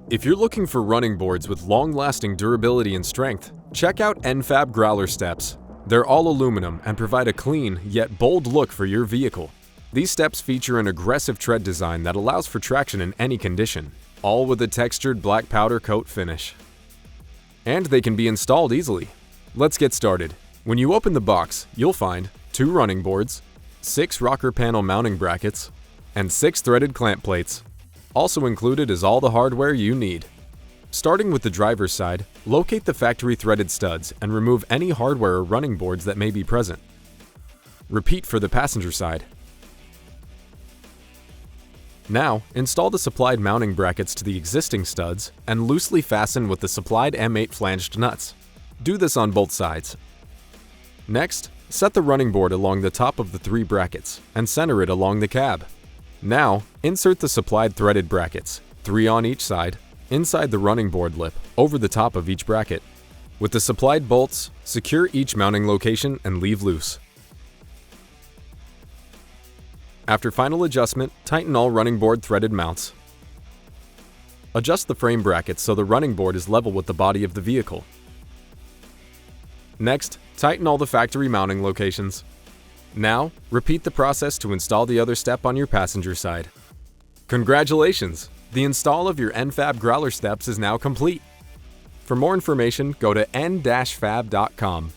If you're looking for running boards with long-lasting durability and strength, check out N-FAB Growler steps. They're all aluminum and provide a clean, yet bold look for your vehicle. These steps feature an aggressive tread design that allows for traction in any condition, all with a textured black powder coat finish. And they can be installed easily. Let's get started. When you open the box, you'll find 2 running boards, 6 rocker panel mounting brackets, and 6 threaded clamp plates. Also included is all the hardware you need. Starting with the driver's side, locate the factory threaded studs and remove any hardware or running boards that may be present. Repeat for the passenger side. Now, install the supplied mounting brackets to the existing studs and loosely fasten with the supplied M8 flanged nuts. Do this on both sides. Next, set the running board along the top of the 3 brackets and center it along the cab. Now, insert the supplied threaded brackets, 3 on each side, inside the running board lip, over the top of each bracket. With the supplied bolts, secure each mounting location and leave loose. After final adjustment, tighten all running board threaded mounts. Adjust the frame brackets so the running board is level with the body of the vehicle. Next, tighten all the factory mounting locations. Now, repeat the process to install the other step on your passenger side. Congratulations! The install of your N-FAB Growler steps is now complete. For more information, go to n-fab.com.